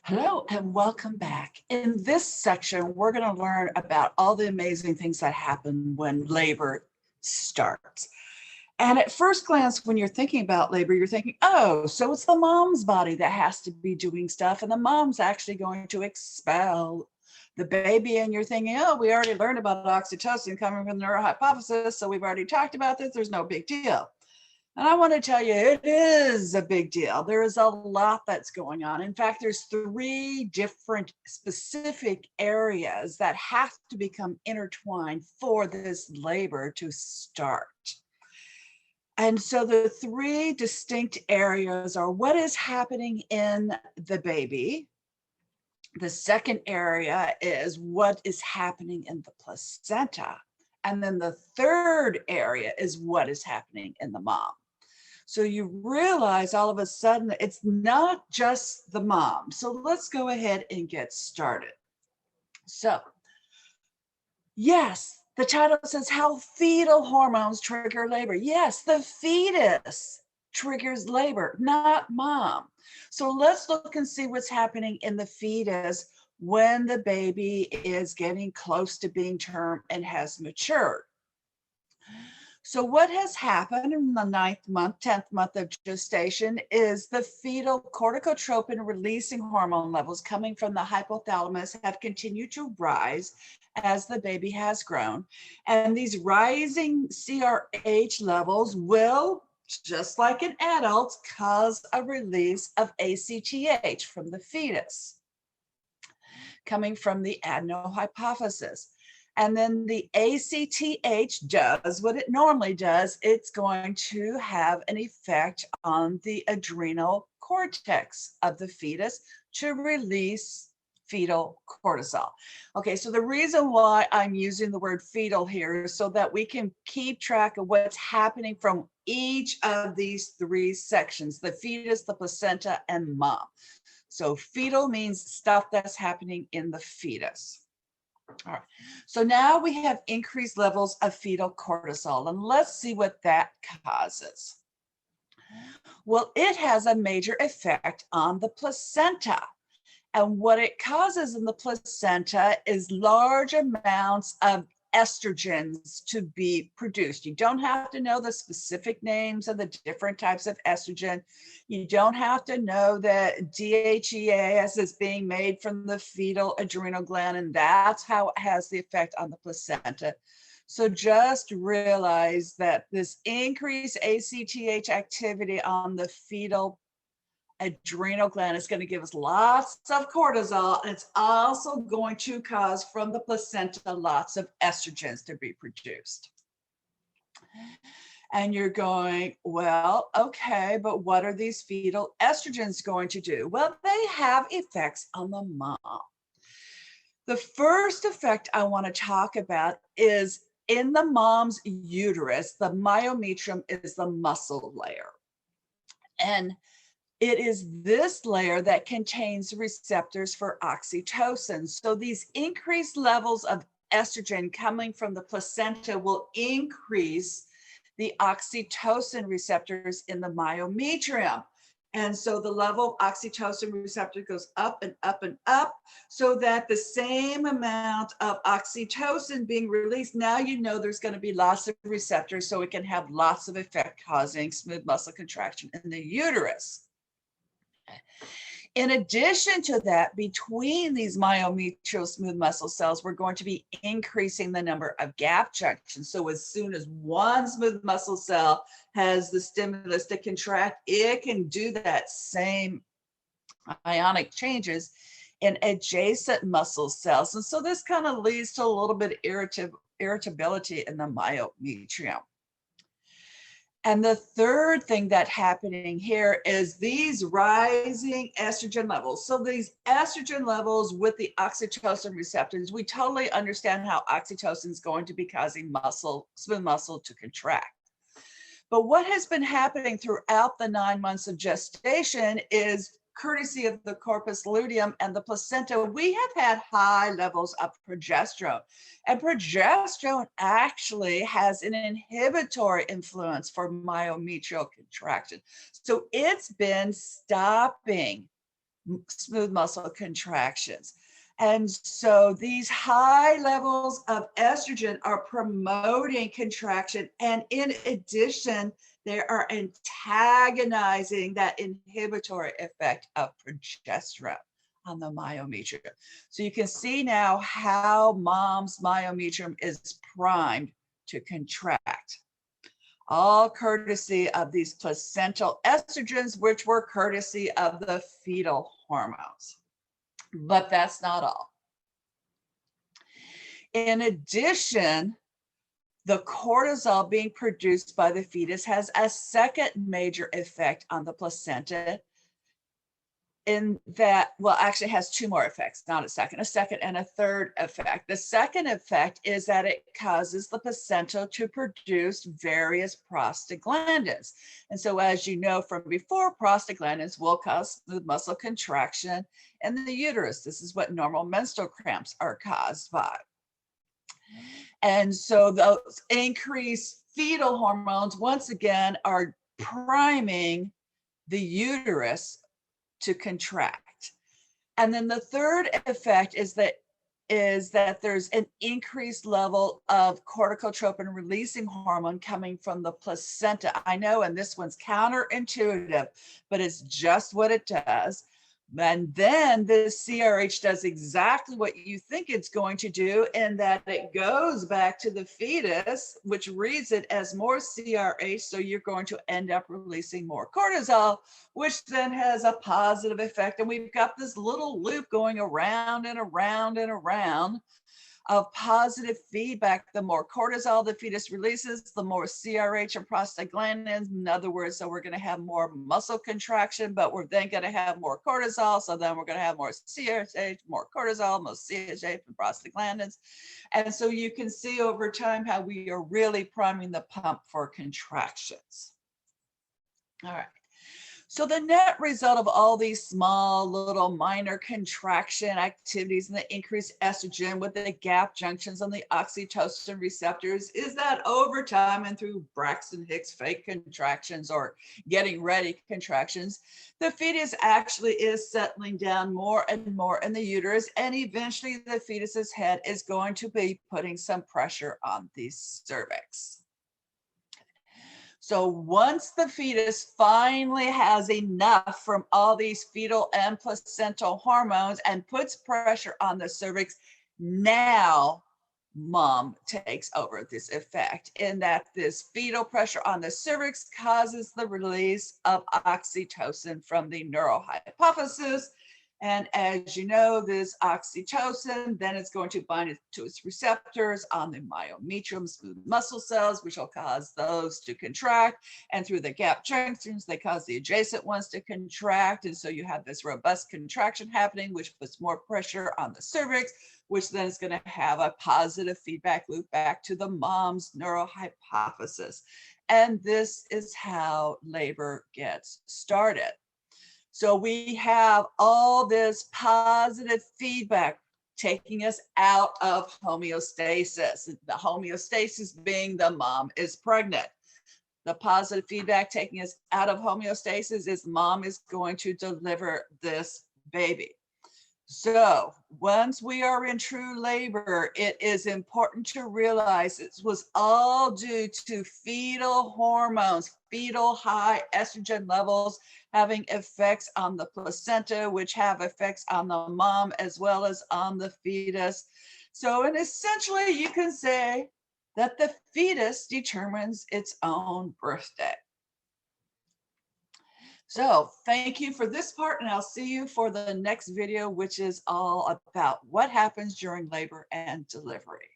Hello and welcome back. In this section, we're going to learn about all the amazing things that happen when labor starts. And at first glance, when you're thinking about labor, you're thinking, oh, so it's the mom's body that has to be doing stuff, and the mom's actually going to expel the baby. And you're thinking, oh, we already learned about oxytocin coming from the neurohypothesis, so we've already talked about this. There's no big deal. And I want to tell you, it is a big deal. There is a lot that's going on. In fact, there's three different specific areas that have to become intertwined for this labor to start. And so the three distinct areas are what is happening in the baby. The second area is what is happening in the placenta. And then the third area is what is happening in the mom. So you realize all of a sudden it's not just the mom. So let's go ahead and get started. So, yes, the title says how fetal hormones trigger labor. Yes, the fetus triggers labor, not mom. So let's look and see what's happening in the fetus when the baby is getting close to being term and has matured. So what has happened in the 9th month, 10th month of gestation is the fetal corticotropin releasing hormone levels coming from the hypothalamus have continued to rise as the baby has grown. And these rising CRH levels will, just like in adults, cause a release of ACTH from the fetus coming from the adenohypophysis. And then the ACTH does what it normally does. It's going to have an effect on the adrenal cortex of the fetus to release fetal cortisol. Okay, so the reason why I'm using the word fetal here is so that we can keep track of what's happening from each of these three sections, the fetus, the placenta, and mom. So fetal means stuff that's happening in the fetus. All right, so now we have increased levels of fetal cortisol, and let's see what that causes. Well, it has a major effect on the placenta. And what it causes in the placenta is large amounts of estrogens to be produced. You don't have to know the specific names of the different types of estrogen. You don't have to know that DHEAS is being made from the fetal adrenal gland, and that's how it has the effect on the placenta. So just realize that this increased ACTH activity on the fetal adrenal gland is going to give us lots of cortisol, and it's also going to cause from the placenta lots of estrogens to be produced. And you're going, well, okay, but what are these fetal estrogens going to do? Well, they have effects on the mom. The first effect I want to talk about is in the mom's uterus. The myometrium is the muscle layer. And it is this layer that contains receptors for oxytocin. So these increased levels of estrogen coming from the placenta will increase the oxytocin receptors in the myometrium. And so the level of oxytocin receptor goes up and up and up, so that the same amount of oxytocin being released, now you know there's going to be lots of receptors, so it can have lots of effect causing smooth muscle contraction in the uterus. In addition to that, between these myometrial smooth muscle cells, we're going to be increasing the number of gap junctions. So as soon as one smooth muscle cell has the stimulus to contract, it can do that same ionic changes in adjacent muscle cells. And so this kind of leads to a little bit of irritability in the myometrium. And the third thing that's happening here is these rising estrogen levels. So these estrogen levels with the oxytocin receptors, we totally understand how oxytocin is going to be causing smooth muscle to contract. But what has been happening throughout the 9 months of gestation is, courtesy of the corpus luteum and the placenta, we have had high levels of progesterone. And progesterone actually has an inhibitory influence for myometrial contraction. So it's been stopping smooth muscle contractions. And so these high levels of estrogen are promoting contraction. And in addition, they are antagonizing that inhibitory effect of progesterone on the myometrium. So you can see now how mom's myometrium is primed to contract, all courtesy of these placental estrogens, which were courtesy of the fetal hormones. But that's not all. In addition, the cortisol being produced by the fetus has a second major effect on the placenta, in that, well, actually has two more effects, not a second and a third effect. The second effect is that it causes the placenta to produce various prostaglandins. And so, as you know from before, prostaglandins will cause smooth muscle contraction in the uterus. This is what normal menstrual cramps are caused by. And so those increased fetal hormones, once again, are priming the uterus to contract. And then the third effect is that there's an increased level of corticotropin releasing hormone coming from the placenta. I know, and this one's counterintuitive, but it's just what it does. And then the CRH does exactly what you think it's going to do, in that it goes back to the fetus, which reads it as more CRH. So you're going to end up releasing more cortisol, which then has a positive effect. And we've got this little loop going around and around and around of positive feedback. The more cortisol the fetus releases, the more CRH and prostaglandins. In other words, so we're going to have more muscle contraction, but we're then going to have more cortisol. So then we're going to have more CRH, more cortisol, more CRH and prostaglandins. And so you can see over time how we are really priming the pump for contractions. All right. So the net result of all these small little minor contraction activities and the increased estrogen with the gap junctions on the oxytocin receptors is that over time, and through Braxton Hicks fake contractions or getting ready contractions, the fetus actually is settling down more and more in the uterus, and eventually the fetus's head is going to be putting some pressure on the cervix. So once the fetus finally has enough from all these fetal and placental hormones and puts pressure on the cervix, now mom takes over this effect, in that this fetal pressure on the cervix causes the release of oxytocin from the neural hypophysis. And as you know, this oxytocin, then it's going to bind it to its receptors on the myometrium, smooth muscle cells, which will cause those to contract. And through the gap junctions, they cause the adjacent ones to contract. And so you have this robust contraction happening, which puts more pressure on the cervix, which then is going to have a positive feedback loop back to the mom's neural hypophysis. And this is how labor gets started. So we have all this positive feedback taking us out of homeostasis. The homeostasis being the mom is pregnant. The positive feedback taking us out of homeostasis is mom is going to deliver this baby. So once we are in true labor, it is important to realize it was all due to fetal hormones, fetal high estrogen levels having effects on the placenta, which have effects on the mom as well as on the fetus. So, and essentially you can say that the fetus determines its own birthday. So thank you for this part, and I'll see you for the next video, which is all about what happens during labor and delivery.